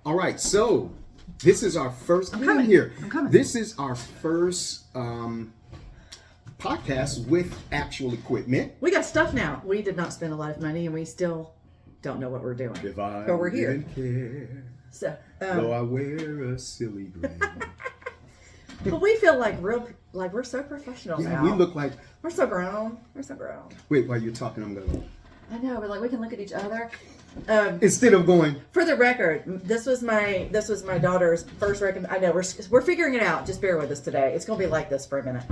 All right, so this is our first. I'm coming. Here. I'm coming. This is our first podcast with actual equipment. We got stuff now. We did not spend a lot of money, and we still don't know what we're doing. If I but we're here. didn't care, So, though I wear a silly grin. but we feel like we're so professional now. We look like. We're so grown. We're so grown. Wait, while you're talking, I'm gonna go. I know, but like we can look at each other. Instead of going. For the record, this was my daughter's first I know we're figuring it out. Just bear with us today. It's gonna be like this for a minute.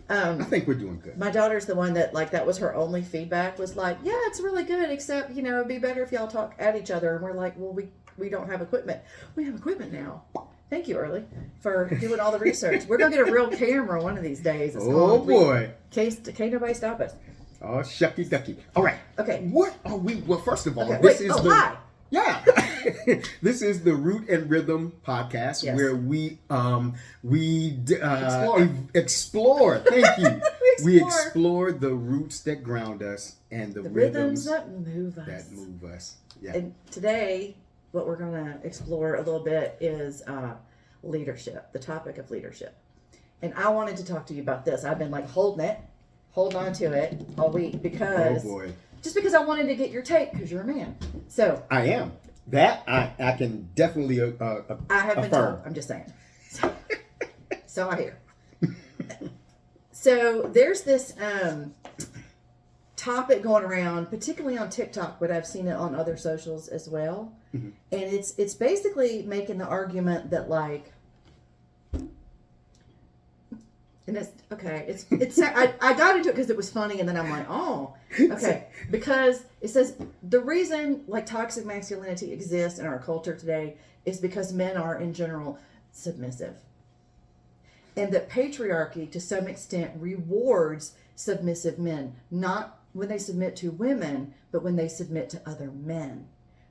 I think we're doing good. My daughter's the one that was her only feedback was like, yeah, it's really good, except it'd be better if y'all talk at each other. And we're like, well, we don't have equipment. We have equipment now. Thank you, Early, for doing all the research. We're gonna get a real camera one of these days. It's boy! Can't nobody stop us. Oh, shucky ducky. All right. Okay. What are we? Well, first of all, Okay, this wait. is Hi. Yeah. This is the Root and Rhythm podcast, yes. where we explore. Thank you. We explore the roots that ground us and the rhythms that move us. Yeah. And today, what we're going to explore a little bit is leadership, the topic of leadership. And I wanted to talk to you about this. I've been like holding on to it all week because I wanted to get your take because you're a man. So I am. That I can definitely I have been affirm. told. I'm just saying. So I hear. So there's this topic going around, particularly on TikTok, but I've seen it on other socials as well. Mm-hmm. And it's basically making the argument that like, and it's okay. I got into it because it was funny, and then I'm like, oh, okay, because it says the reason like toxic masculinity exists in our culture today is because men are in general submissive, and that patriarchy to some extent rewards submissive men, not when they submit to women, but when they submit to other men.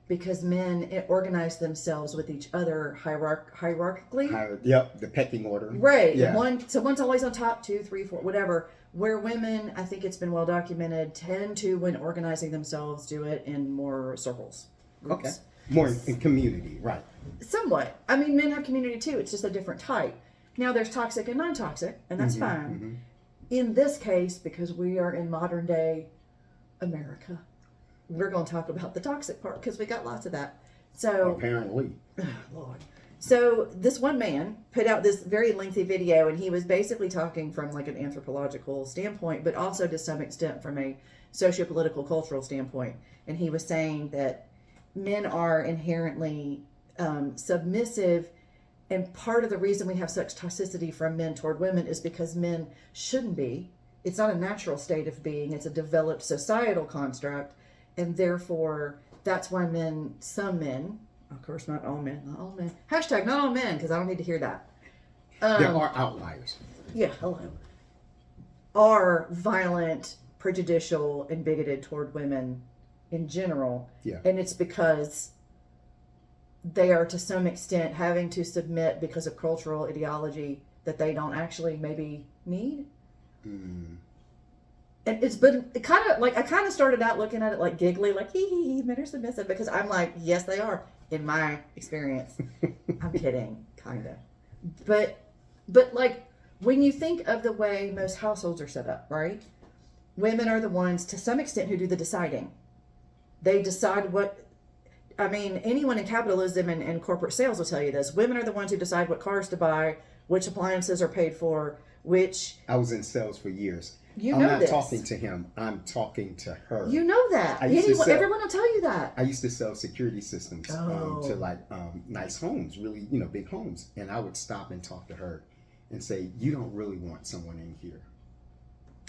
Because men organize themselves with each other hierarchically. Yep, the pecking order. Right. Yeah. One's always on top, 2, 3, 4, whatever. Where women, I think it's been well documented, tend to, when organizing themselves, do it in more circles. Groups. Okay. More in community, right. Somewhat. I mean, men have community too. It's just a different type. Now, there's toxic and non-toxic, and that's fine. Mm-hmm. In this case, because we are in modern day America, we're going to talk about the toxic part because we got lots of that. So apparently, oh, Lord. So this one man put out this very lengthy video, and he was basically talking from like an anthropological standpoint, but also to some extent from a socio-political cultural standpoint. And he was saying that men are inherently submissive, and part of the reason we have such toxicity from men toward women is because men shouldn't be. It's not a natural state of being. It's a developed societal construct. And therefore, that's why some men, of course, not all men, hashtag not all men, because I don't need to hear that. There are outliers. Yeah, hello. Are violent, prejudicial, and bigoted toward women in general. Yeah. And it's because they are to some extent having to submit because of cultural ideology that they don't actually maybe need. Mm. And it's been kind of like, I kind of started out looking at it like giggly, like hee, men are submissive, because I'm like, yes, they are in my experience. I'm kidding, kind of. But like when you think of the way most households are set up, right? Women are the ones to some extent who do the deciding. They decide anyone in capitalism and corporate sales will tell you this. Women are the ones who decide what cars to buy, which appliances are paid for, which... I was in sales for years. I'm not talking to him. I'm talking to her. You know that. Everyone will tell you that. I used to sell security systems to like nice homes, really, big homes. And I would stop and talk to her and say, you don't really want someone in here.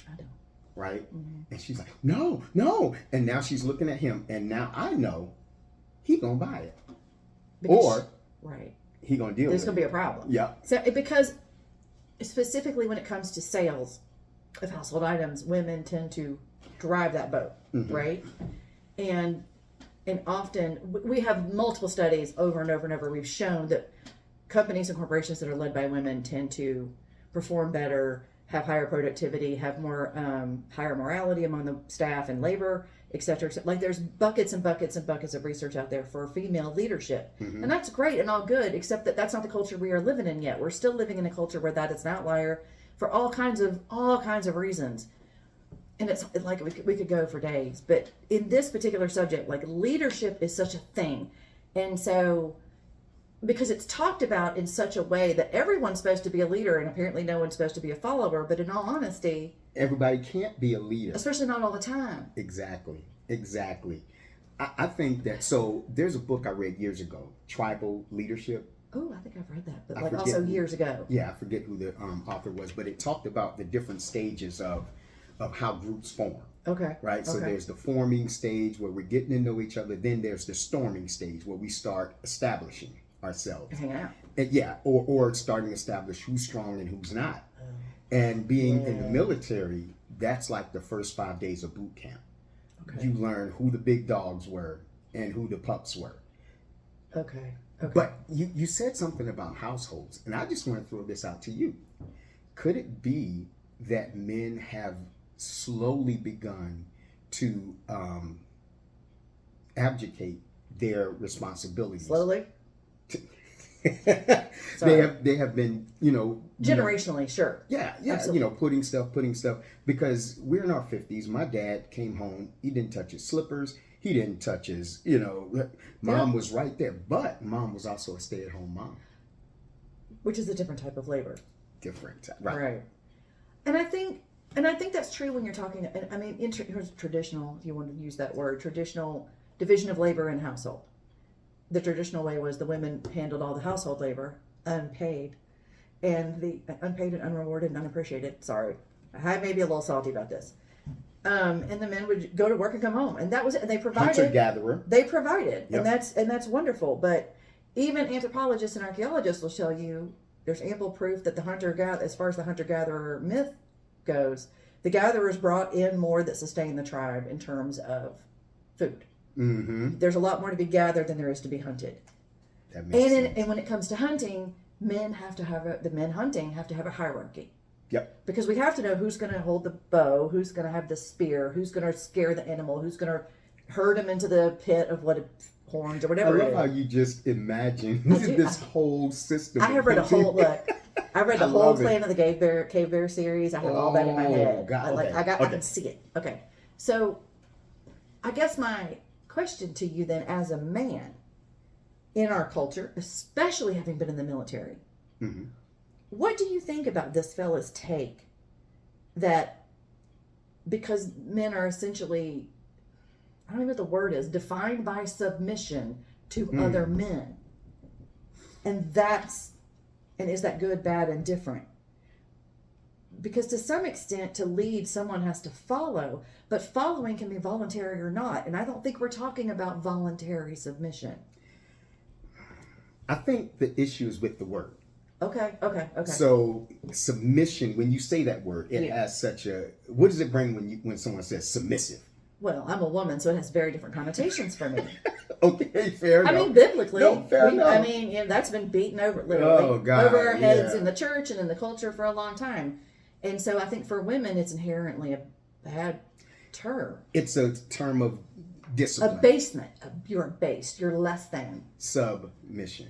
I don't. Right? Mm-hmm. And she's like, no. And now she's looking at him, and now I know he gonna buy it. Right. He gonna deal with it. There's gonna be a problem. Yeah. So because specifically when it comes to sales of household items, women tend to drive that boat, mm-hmm. right? And often we have multiple studies over and over and over. We've shown that companies and corporations that are led by women tend to perform better, have higher productivity, have more higher morality among the staff and labor. et cetera, et cetera. Like there's buckets and buckets and buckets of research out there for female leadership. And that's great and all good, except that that's not the culture we are living in yet. We're still living in a culture where that is an outlier for all kinds of reasons. And it's like we could go for days, but in this particular subject, like leadership is such a thing. And so because it's talked about in such a way that everyone's supposed to be a leader and apparently no one's supposed to be a follower, but in all honesty, everybody can't be a leader, especially not all the time. Exactly. I think that, so there's a book I read years ago, Tribal Leadership. Oh, I think I've read that, but like also years ago. Yeah, I forget who the author was, but it talked about the different stages of how groups form. Okay. Right? So there's the forming stage where we're getting to know each other. Then there's the storming stage where we start establishing ourselves. Hang out. And or starting to establish who's strong and who's not. And being in the military, that's like the first 5 days of boot camp. Okay. You learn who the big dogs were and who the pups were. Okay. But you said something about households, and I just want to throw this out to you. Could it be that men have slowly begun to abdicate their responsibilities? Slowly? They have been, generationally, sure. Yeah, absolutely. Putting stuff, because we're in our 50s. My dad came home, he didn't touch his slippers, he didn't touch his, mom was right there, but mom was also a stay-at-home mom. Which is a different type of labor. Different, right. And I think that's true when you're talking, I mean, here's traditional, if you want to use that word, traditional division of labor in household. The traditional way was the women handled all the household labor, unpaid, and the unpaid and unrewarded and unappreciated. Sorry, I may be a little salty about this. And the men would go to work and come home, and that was it. And they provided. Hunter gatherer. They provided, yep. and that's wonderful. But even anthropologists and archaeologists will show you there's ample proof that as far as the hunter gatherer myth goes, the gatherers brought in more that sustained the tribe in terms of food. Mm-hmm. There's a lot more to be gathered than there is to be hunted. That makes sense. And when it comes to hunting, men have to have a hierarchy. Yep. Because we have to know who's going to hold the bow, who's going to have the spear, who's going to scare the animal, who's going to herd him into the pit of horns or whatever. I love how you just imagine this whole system. I have read a whole I read the whole Clan of the Cave Bear series. I have all that in my head. God, I can see it. Okay. So I guess my question to you then, as a man in our culture, especially having been in the military, mm-hmm. What do you think about this fella's take that because men are essentially, I don't know what the word is, defined by submission to other men, and is that good, bad, and different? Because to some extent, to lead, someone has to follow, but following can be voluntary or not. And I don't think we're talking about voluntary submission. I think the issue is with the word. Okay. So submission, when you say that word, it has such a, what does it bring when someone says submissive? Well, I'm a woman, so it has very different connotations for me. Okay, fair enough. I mean, biblically, fair enough. I mean, that's been beaten over literally over our heads in the church and in the culture for a long time. And so I think for women, it's inherently a bad term. It's a term of discipline. Abasement. You're abased. You're less than. Submission.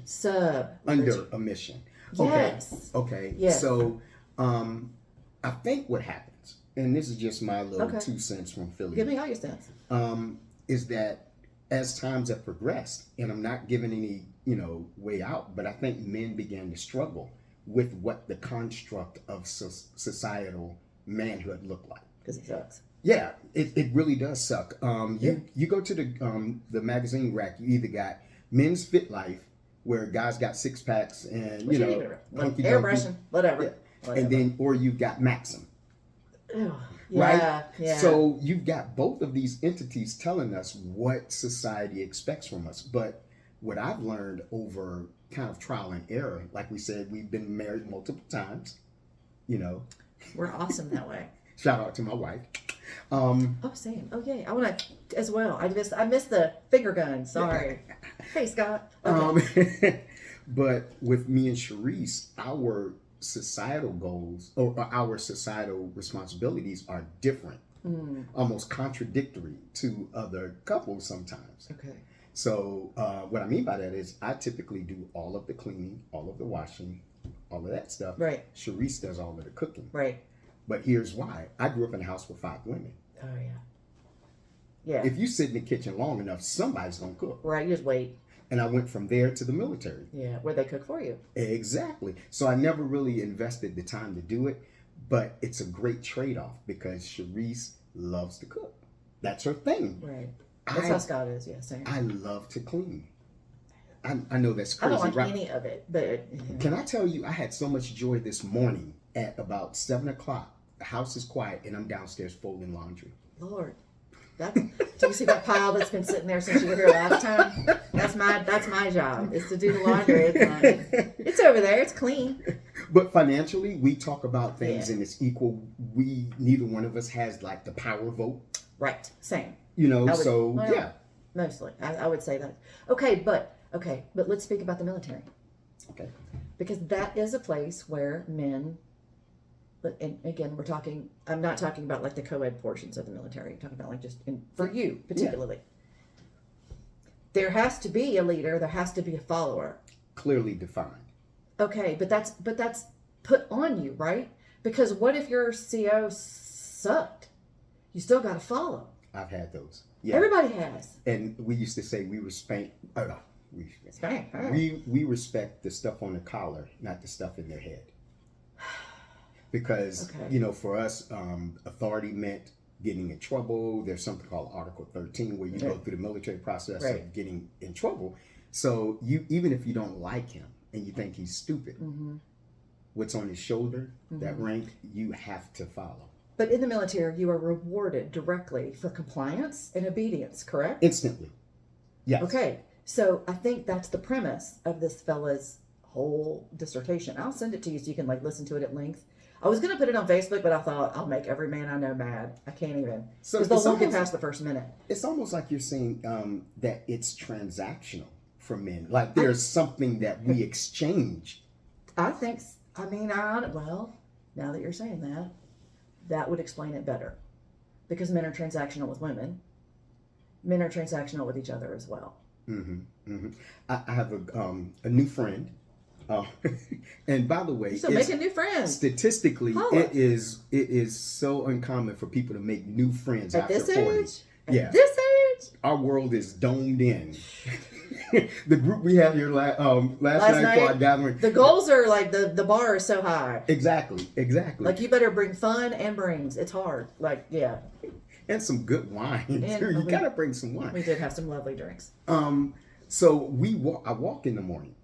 Under a mission. Yes. Okay. Yes. So I think what happens, and this is just my little 2 cents from Philly. Give me all your cents. Is that as times have progressed, and I'm not giving any, way out, but I think men began to struggle with what the construct of societal manhood looked like. Because it sucks. Yeah, it really does suck. You go to the magazine rack, you either got Men's Fit Life, where guys got 6-packs and, airbrushing, whatever. And then, or you've got Maxim. Ugh, right? Yeah. So you've got both of these entities telling us what society expects from us. But what I've learned over kind of trial and error, like we said, we've been married multiple times, We're awesome that way. Shout out to my wife. Same. Oh, yeah. I want to as well. I missed the finger gun. Sorry. Hey, Scott. Okay. But with me and Sharice, our societal goals or our societal responsibilities are different almost contradictory to other couples sometimes. Okay. So what I mean by that is I typically do all of the cleaning, all of the washing, all of that stuff. Right. Sharice does all of the cooking. Right. But here's why. I grew up in a house with 5 women. Oh, yeah. Yeah. If you sit in the kitchen long enough, somebody's going to cook. Right. You just wait. And I went from there to the military. Yeah. Where they cook for you. Exactly. So I never really invested the time to do it, but it's a great trade-off because Sharice loves to cook. That's her thing. Right. That's how Scott is. Yeah. Same. I love to clean. I know that's I crazy, don't like right? any of it, but Can I tell you, I had so much joy this morning at about 7 o'clock. The house is quiet and I'm downstairs folding laundry. Lord, do you see that pile that's been sitting there since you were here last time? That's my job, is to do the laundry. It's over there. It's clean. But financially, we talk about things Yeah. and it's equal. Neither one of us has like the power vote. Right. Same. So well, yeah. Mostly, I would say that. Okay, but let's speak about the military. Okay. Because that is a place where men, and again, I'm not talking about like the co-ed portions of the military. I'm talking about like for you particularly. There has to be a leader. There has to be a follower. Clearly defined. Okay, but that's put on you, right? Because what if your CO sucked? You still got to follow. I've had those. Yeah. Everybody has. And we used to say we respect. Spank. We respect the stuff on the collar, not the stuff in their head. Because for us, authority meant getting in trouble. There's something called Article 13 where you go through the military process of getting in trouble. So even if you don't like him and you think he's stupid, what's on his shoulder, that rank, you have to follow. But in the military, you are rewarded directly for compliance and obedience, correct? Instantly. Yes. Okay. So I think that's the premise of this fella's whole dissertation. I'll send it to you so you can listen to it at length. I was going to put it on Facebook, but I thought I'll make every man I know mad. I can't even. Because they'll won't get past the first minute. It's almost like you're saying that it's transactional for men. Like there's something that we exchange. Now that you're saying that would explain it better. Because men are transactional with women. Men are transactional with each other as well. I have a new friend. And by the way, you're still making new friends. Statistically, it is so uncommon for people to make new friends at after this 40. Age? At this age? Our world is domed in. The group we had here last night for our gathering. The goals are the bar is so high. Exactly. Like you better bring fun and brains. It's hard. And some good wine. You gotta bring some wine. We did have some lovely drinks. So I walk in the morning.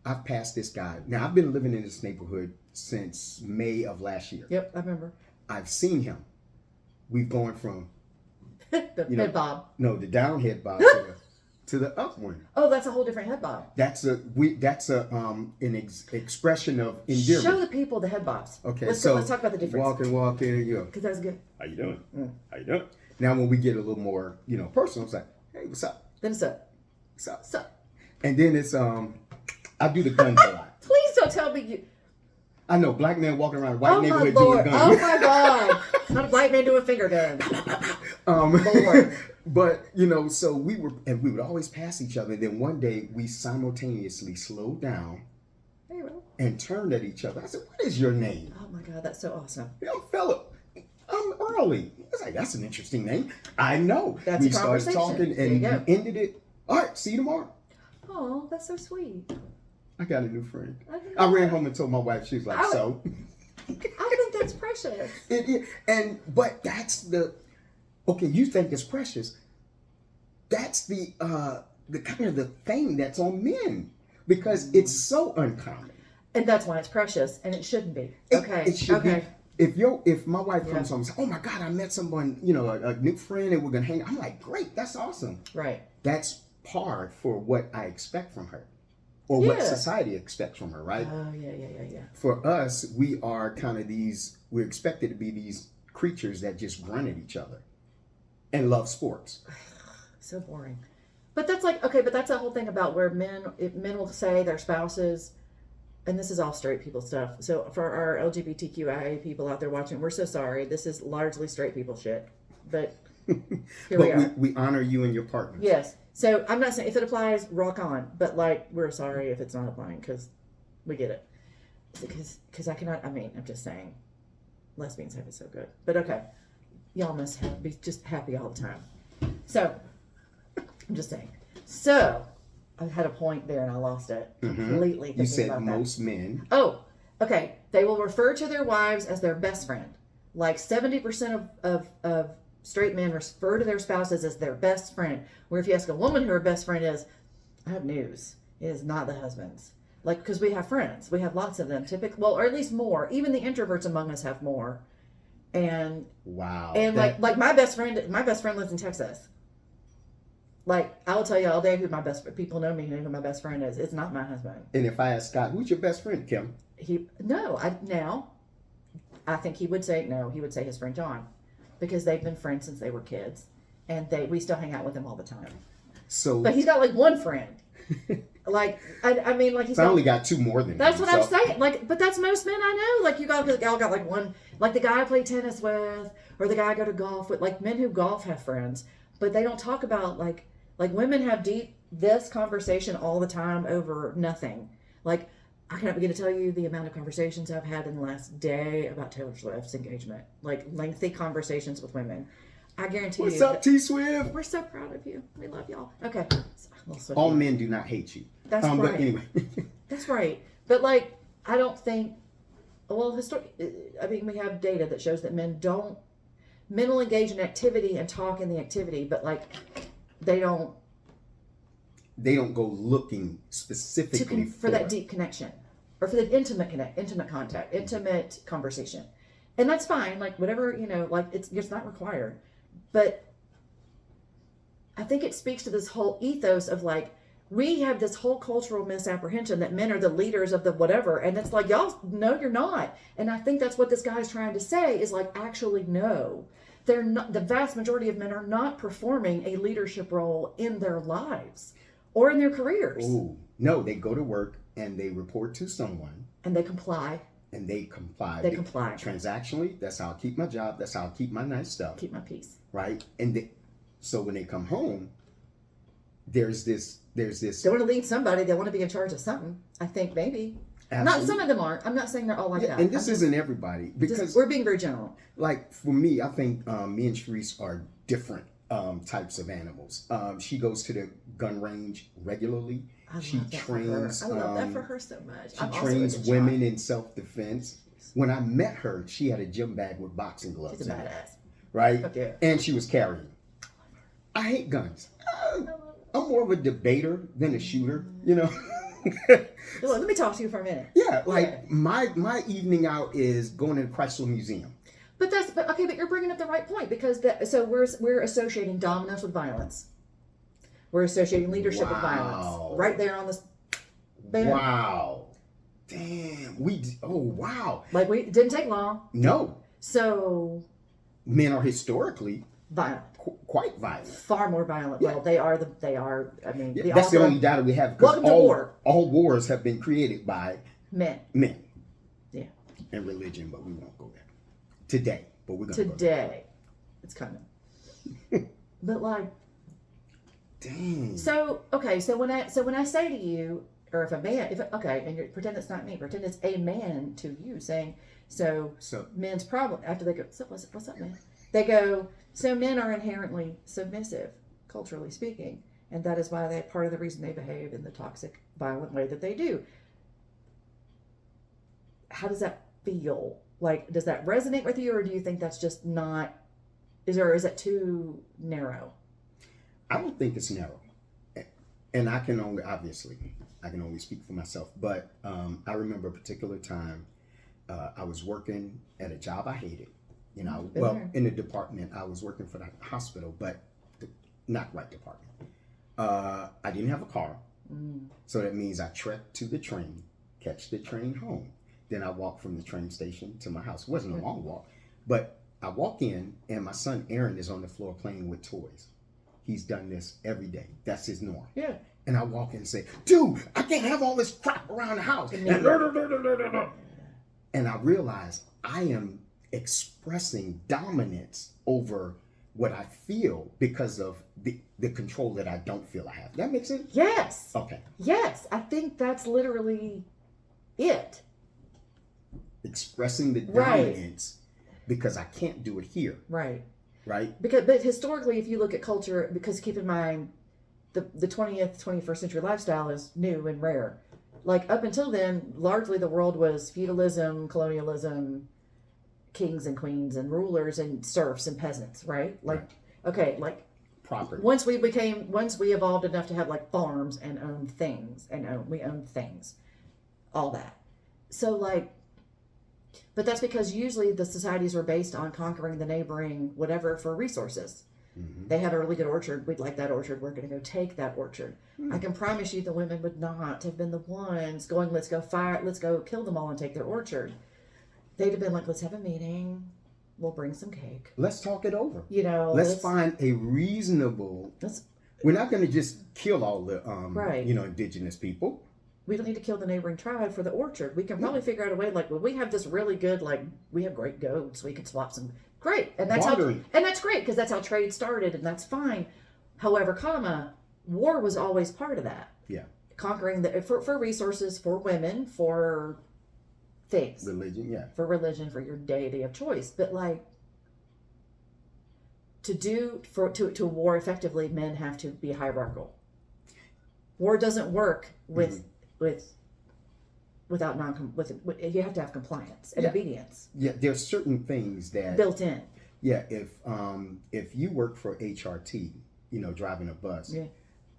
I've passed this guy. Now I've been living in this neighborhood since May of last year. Yep, I remember. I've seen him. We've gone from head bob. No, the down head bob to the up one. Oh, that's a whole different head bob. That's an expression of endearment. Show the people the head bobs. Okay, let's talk about the difference. Walking, because that's good. How you doing? How you doing? Now when we get a little more, personal, it's like, hey, what's up? Then it's up. What's up? What's up? And then it's I do the guns a lot. Please don't tell me you. I know, black man walking around a white neighborhood Lord. doing guns. Oh my God! Not a black man doing finger guns. Lord. But so we would always pass each other. And then one day we simultaneously slowed down and turned at each other. I said, "What is your name?" Oh my God, that's so awesome. I'm Philip. I'm Early. I was like, "That's an interesting name." I know. That's we a started conversation. talking and we ended it. All right, see you tomorrow. Oh, that's so sweet. I got a new friend. I ran home and told my wife. She was like, "So." I think that's precious. It is, but that's okay. You think it's precious? That's the kind of the thing that's on men because it's so uncommon. And that's why it's precious, and it shouldn't be. It should be. If my wife comes home and says, "Oh my God, I met someone, a new friend, and we're gonna hang," I'm like, "Great, that's awesome." Right. That's par for what I expect from her. Or what society expects from her, right? Oh, yeah. For us, we are kind of we're expected to be these creatures that just run at each other and love sports. So boring. But that's but that's the whole thing about where men will say their spouses, and this is all straight people stuff. So for our LGBTQIA people out there watching, we're so sorry. This is largely straight people shit. but here we But are. we honor you and your partners. Yes. So I'm not saying if it applies, rock on. But like, we're sorry if it's not applying because we get it. Because I cannot. I mean, I'm just saying, lesbians have it so good. But okay, y'all must be just happy all the time. So I'm just saying. So I had a point there and I lost it completely. You thinking said about most men. that. Oh, okay. They will refer to their wives as their best friend. Like 70% of straight men refer to their spouses as their best friend. Where if you ask a woman who her best friend is, I have news. It is not the husband's. Like, because we have friends. We have lots of them, typically. Well, or at least more. Even the introverts among us have more. And Wow. and like my best friend lives in Texas. Like, I will tell you all day who people know me who my best friend is. It's not my husband. And if I ask Scott, who's your best friend, Kim? I think he would say his friend John, because they've been friends since they were kids, and we still hang out with him all the time. So, but he's got like one friend. Like, I mean, like, I only got two more than that's you, what I'm saying. Like, but that's most men I know. Like, you all got like one, like the guy I play tennis with, or the guy I go to golf with. Like, men who golf have friends, but they don't talk about like women have this conversation all the time over nothing. Like, I cannot begin to tell you the amount of conversations I've had in the last day about Taylor Swift's engagement. Like, lengthy conversations with women. I guarantee What's you. up, T Swift? We're so proud of you. We love y'all. Okay. All men do not hate you. That's right. But anyway. That's right. But like, I don't think. Well, I mean, we have data that shows that men will engage in activity and talk in the activity, but like, they don't go looking specifically for that deep connection, or for the intimate contact, intimate conversation, and that's fine. Like, whatever, like, it's not required. But I think it speaks to this whole ethos of like, we have this whole cultural misapprehension that men are the leaders of the whatever, and it's like, y'all, no, you're not. And I think that's what this guy is trying to say is like, actually, no, they're not. The vast majority of men are not performing a leadership role in their lives or in their careers. Ooh, no, they go to work and they report to someone. And they comply. They comply. Transactionally, that's how I keep my job. That's how I keep my nice stuff. Keep my peace. Right? And so when they come home, there's this. They want to lead somebody. They want to be in charge of something. I think maybe. Absolutely. Not some of them aren't. I'm not saying they're all like that. And this isn't everybody. Because we're being very general. Like, for me, I think me and Sharice are different types of animals. She goes to the gun range regularly. She trains. I love that for her so much. She trains women in self-defense. When I met her, she had a gym bag with boxing gloves. She's a badass. Right? Okay. And she was carrying. I hate guns. I'm more of a debater than a shooter, Well, let me talk to you for a minute. Yeah, like my evening out is going to the Chrysler Museum. But you're bringing up the right point, because so we're associating dominance with violence. We're associating leadership with violence. Right there on this. Bam. Wow. Damn. Wow. Like, it didn't take long. No. So men are historically violent. Quite violent. Far more violent. Yeah. Well, they are. I mean, that's the only data we have. Welcome to war. All wars have been created by men. Yeah. And religion, but we won't go there today. But we're gonna today. It's coming. But like, dang. So okay. So when I say to you, or if a man, and you pretend it's not me, pretend it's a man to you saying, so men's problem after they go, so what's up, man? They go, so men are inherently submissive, culturally speaking, and that is why part of the reason they behave in the toxic, violent way that they do. How does that feel? Like, does that resonate with you, or do you think that's just not? Is that too narrow? I don't think it's narrow, and I can only speak for myself. But I remember a particular time I was working at a job I hated. In the department, I was working for the hospital, but not right department. I didn't have a car, so that means I trekked to the train, catch the train home. Then I walked from the train station to my house. It wasn't a long walk, but I walk in, and my son Aaron is on the floor playing with toys. He's done this every day. That's his norm. Yeah. And I walk in and say, dude, I can't have all this crap around the house. And I realize I am expressing dominance over what I feel because of the control that I don't feel I have. That makes sense? Yes. Okay. Yes. I think that's literally it. Expressing the Right. dominance because I can't do it here. Right. Right? But historically, if you look at culture, because keep in mind, the 20th, 21st century lifestyle is new and rare. Like up until then, largely the world was feudalism, colonialism, kings and queens and rulers and serfs and peasants, right? Like, Right. okay, like Property. once we evolved enough to have like farms and own things and we owned things, all that. So like, but that's because usually the societies were based on conquering the neighboring whatever for resources. Mm-hmm. They had a really good orchard. We'd like that orchard. We're going to go take that orchard. I can promise you the women would not have been the ones going, let's go kill them all and take their orchard. They'd have been like, let's have a meeting. We'll bring some cake. Let's talk it over. You know, Let's find a reasonable. We're not going to just kill all the Right. indigenous people. We don't need to kill the neighboring tribe for the orchard. We can probably figure out a way, like, well, we have this really good, like, we have great goats. We could swap some. Great. And that's Bartering. and that's great because that's how trade started and that's fine. However, war was always part of that. Yeah. Conquering for resources, for women, for things. Religion, yeah. For religion, for your deity of choice. But like to war effectively, men have to be hierarchical. War doesn't work without you have to have compliance and obedience. Yeah, there's certain things that built in. Yeah, if you work for HRT, driving a bus, Yeah.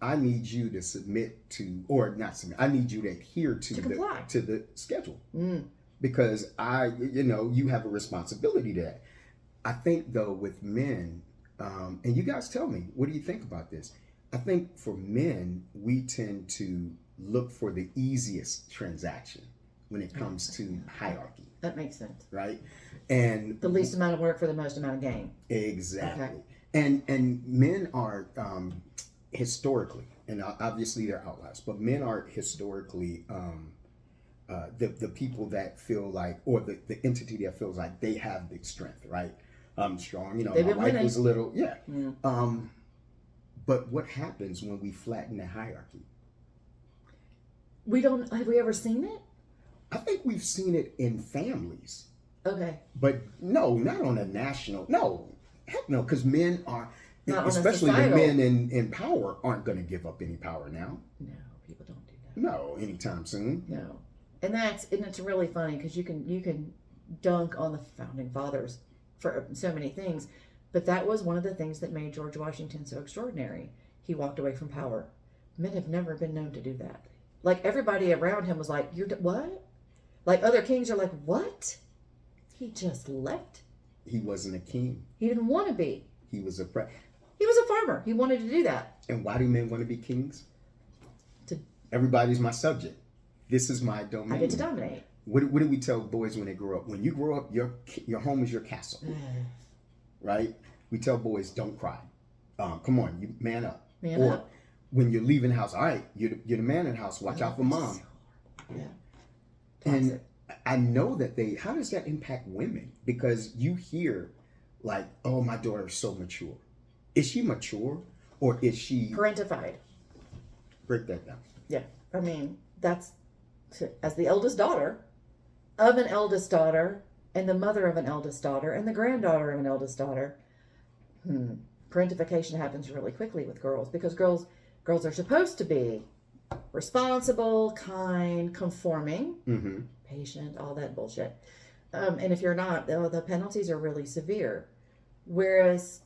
I need you to submit to, or not submit. I need you to adhere to the schedule because you have a responsibility to that. I think though with men, and you guys tell me, what do you think about this? I think for men, we tend to look for the easiest transaction when it comes to hierarchy. That makes sense. Right? And the least amount of work for the most amount of gain. Exactly. Okay. And men are historically, and obviously they're outliers, but men are historically the people that feel like, or the entity that feels like they have the strength, right? I'm strong. They've my been wife winning. was a little, yeah. But what happens when we flatten the hierarchy? Have we ever seen it? I think we've seen it in families. Okay. But no, not on a national. No, heck no, because men are, Not especially the societal. men in power, aren't going to give up any power now. No, people don't do that. No, anytime soon. No, and it's really funny because you can dunk on the founding fathers for so many things, but that was one of the things that made George Washington so extraordinary. He walked away from power. Men have never been known to do that. Like everybody around him was like, "You're what?" Like other kings are like, "What?" He just left. He wasn't a king. He didn't want to be. He was a He was a farmer. He wanted to do that. And why do men want to be kings? To- Everybody's my subject. This is my domain. I get to dominate. What do we tell boys when they grow up? When you grow up, your home is your castle, right? We tell boys, don't cry. Come on, you man up. Man or up. when you're leaving the house, all right, you're the man in the house. Watch out for mom. Yeah. And Toxic. I know that how does that impact women? Because you hear like, oh, my daughter's so mature. Is she mature or is she Parentified. break that down? Yeah. I mean, that's as the eldest daughter of an eldest daughter and the mother of an eldest daughter and the granddaughter of an eldest daughter. Parentification happens really quickly with girls because girls are supposed to be responsible, kind, conforming, patient, all that bullshit. And if you're not, the penalties are really severe. Whereas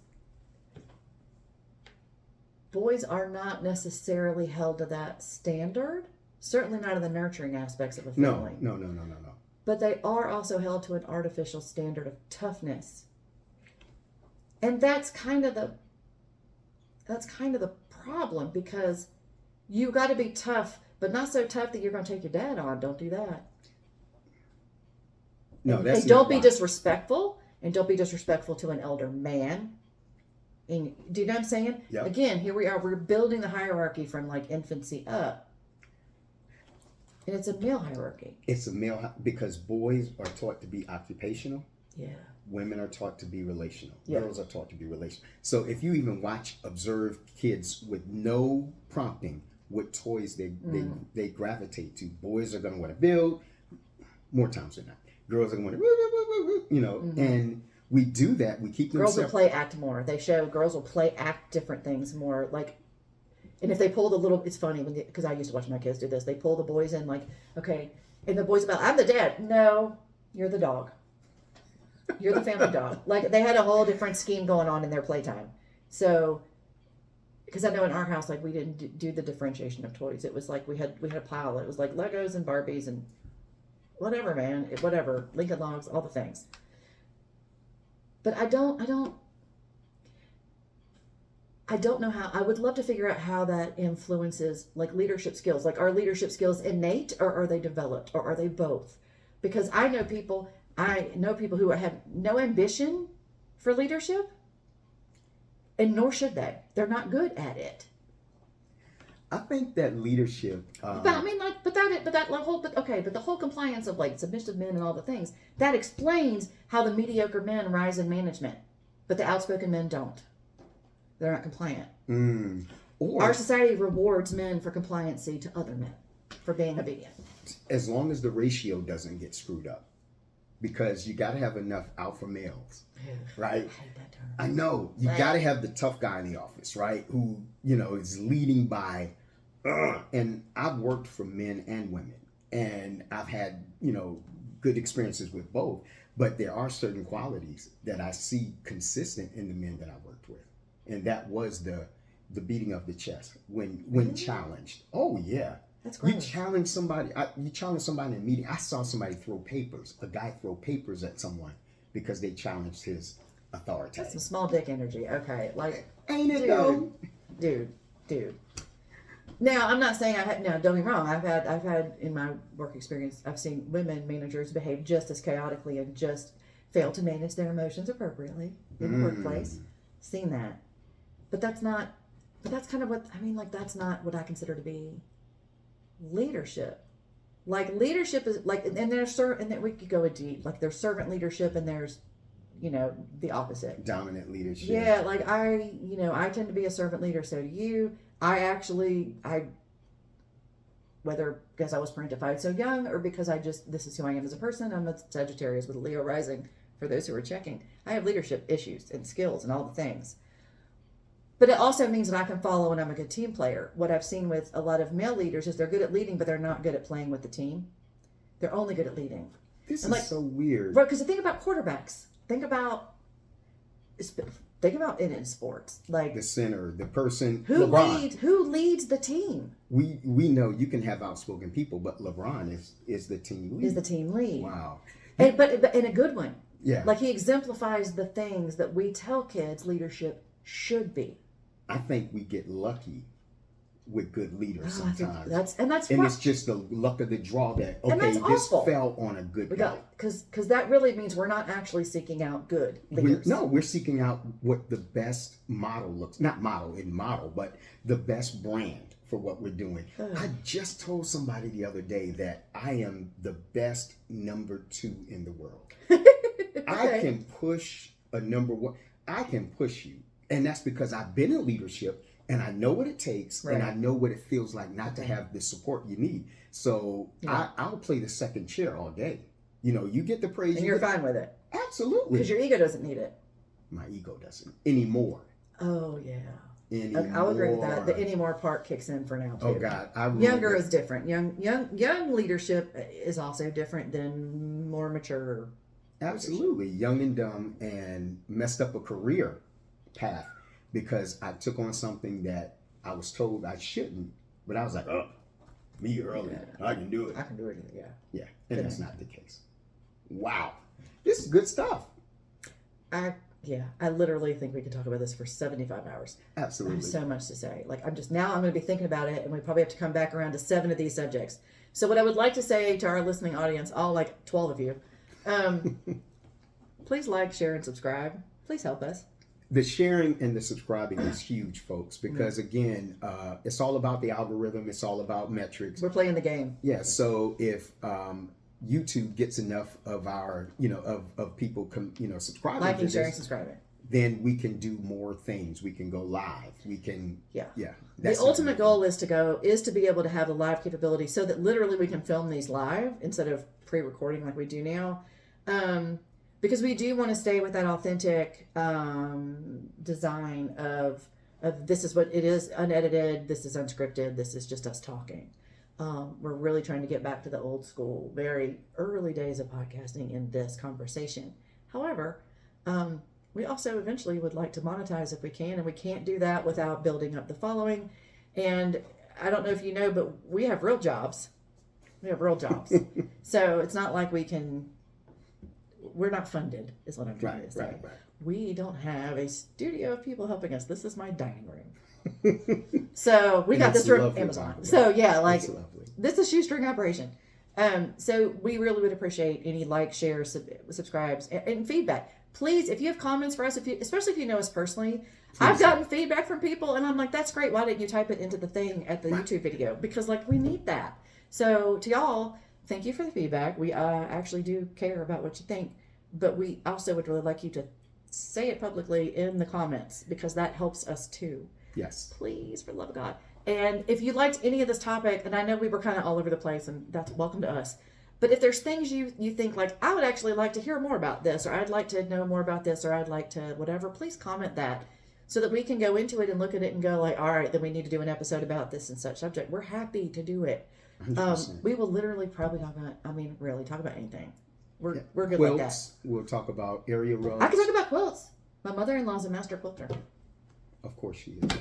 boys are not necessarily held to that standard. Certainly not in the nurturing aspects of a family. No. But they are also held to an artificial standard of toughness. And that's kind of the problem because you got to be tough, but not so tough that you're going to take your dad on. Don't do that. No, that's and don't not be why. disrespectful, and don't be disrespectful to an elder man. And do you know what I'm saying? Yep. Again, here we are. We're building the hierarchy from like infancy up. And it's a male hierarchy. It's a male because boys are taught to be occupational. Yeah. Women are taught to be relational. Yeah. Girls are taught to be relational. So if you even observe kids with no prompting, what toys they gravitate to. Boys are going to want to build more times than not. Girls are going to want to, and we do that. We keep them Girls will separate. play act more. They show girls will play act different things more. Like, and if they pull the little, it's funny because I used to watch my kids do this. They pull the boys in like, okay, and the boys about, I'm the dad. No, you're the dog. You're the family dog. Like, they had a whole different scheme going on in their playtime. So, because I know in our house, like, we didn't do the differentiation of toys. It was like we had a pile. It was like Legos and Barbies and whatever, man. Whatever. Lincoln Logs, all the things. But I don't know how. I would love to figure out how that influences, like, leadership skills. Like, are leadership skills innate, or are they developed, or are they both? Because I know people who have no ambition for leadership, and nor should they. They're not good at it. I think that leadership. But I mean, like, but the whole compliance of, like, submissive men and all the things that explains how the mediocre men rise in management, but the outspoken men don't. They're not compliant. Or our society rewards men for compliancy to other men for being obedient. As long as the ratio doesn't get screwed up, because you got to have enough alpha males, right? I hate that term. I know you got to have the tough guy in the office, right? Who is leading by. And I've worked for men and women, and I've had good experiences with both. But there are certain qualities that I see consistent in the men that I worked with, and that was the beating of the chest when challenged. Oh yeah, that's great. You challenge somebody. You challenge somebody in a meeting. I saw somebody throw papers. A guy throw papers at someone because they challenged his authority. That's some small dick energy. Okay, like, ain't it though? Dude. Now, I'm not saying don't get me wrong. I've had in my work experience, I've seen women managers behave just as chaotically and just fail to manage their emotions appropriately in the workplace. Seen that. But that's kind of what, I mean, like, that's not what I consider to be leadership. Like, leadership is, like, and then we could go deep. Like, there's servant leadership and there's, the opposite. Dominant leadership. Yeah, like, I tend to be a servant leader, so do you. Whether because I was parentified so young or because this is who I am as a person. I'm a Sagittarius with a Leo rising, for those who are checking. I have leadership issues and skills and all the things. But it also means that I can follow and I'm a good team player. What I've seen with a lot of male leaders is they're good at leading, but they're not good at playing with the team. They're only good at leading. This is so weird. Right, because think about quarterbacks. Think about it in sports, like the center, the person. Who LeBron. leads the team? We know you can have outspoken people, but LeBron is the team lead. Is the team lead? Wow. But in a good one. Yeah. Like, he exemplifies the things that we tell kids leadership should be. I think we get lucky with good leaders sometimes. And it's just the luck of the draw that this fell on a good guy. Because that really means we're not actually seeking out good leaders. We're seeking out what the best model looks, not model in model, but the best brand for what we're doing. I just told somebody the other day that I am the best number 2 in the world. Okay. I can push a number 1. I can push you. And that's because I've been in leadership and I know what it takes, and I know what it feels like not to have the support you need. So I'll play the second chair all day. You get the praise. And you're fine with it. Absolutely. Because your ego doesn't need it. My ego doesn't anymore. Oh, yeah. Anymore. I'll agree with that. The anymore part kicks in for now, too. Oh, God. Younger is different. Young leadership is also different than more mature. Absolutely. Leadership. Young and dumb, and messed up a career path because I took on something that I was told I shouldn't, but I was like, me early. Yeah. I can do it. I can do it, yeah. Yeah, and that's not the case. Wow. This is good stuff. I literally think we could talk about this for 75 hours. Absolutely. I have so much to say. Like, I'm going to be thinking about it, and we probably have to come back around to 7 of these subjects. So what I would like to say to our listening audience, all like 12 of you, please like, share, and subscribe. Please help us. The sharing and the subscribing is huge, folks, because again, it's all about the algorithm. It's all about metrics. We're playing the game. Yeah. So if YouTube gets enough of our, of people, subscribing Liking, to sharing, this, subscribing. then we can do more things. We can go live. We can, Yeah. That's The ultimate goal is to be able to have the live capability so that literally we can film these live instead of pre-recording like we do now. Because we do want to stay with that authentic design of this is what it is, unedited, this is unscripted, this is just us talking. We're really trying to get back to the old school, very early days of podcasting in this conversation. However, we also eventually would like to monetize if we can, and we can't do that without building up the following. And I don't know if you know, but we have real jobs. So it's not like we're not funded, is what I'm trying to say. Right. We don't have a studio of people helping us. This is my dining room. So we got this from Amazon. So yeah, this is a shoestring operation. So we really would appreciate any like, share, subscribes, and feedback. Please, if you have comments for us, especially if you know us personally, I've gotten feedback from people, and I'm like, that's great. Why didn't you type it into the thing at the YouTube video? Because we need that. So to y'all, thank you for the feedback. We actually do care about what you think, but we also would really like you to say it publicly in the comments because that helps us too. Yes. Please, for the love of God. And if you liked any of this topic, and I know we were kind of all over the place, and that's welcome to us. But if there's things you think I would actually like to hear more about this, or I'd like to know more about this, or I'd like to whatever, please comment that so that we can go into it and look at it and go all right, then we need to do an episode about this and such subject. We're happy to do it. We will literally probably talk about anything. We're good quilts, like that. We'll talk about area rugs. I can talk about quilts. My mother-in-law's a master quilter. Of course she is.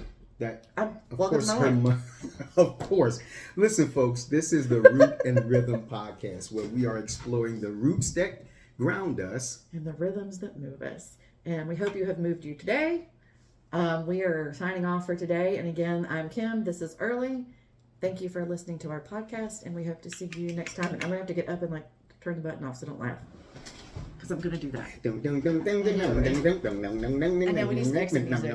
Of course. Listen, folks, this is the Root and Rhythm podcast where we are exploring the roots that ground us and the rhythms that move us. And we hope you have moved you today. We are signing off for today. And again, I'm Kim. This is Early. Thank you for listening to our podcast, and we hope to see you next time. And I'm going to have to get up and turn the button off, so don't laugh. Because I'm going to do that. I know we need some exit music.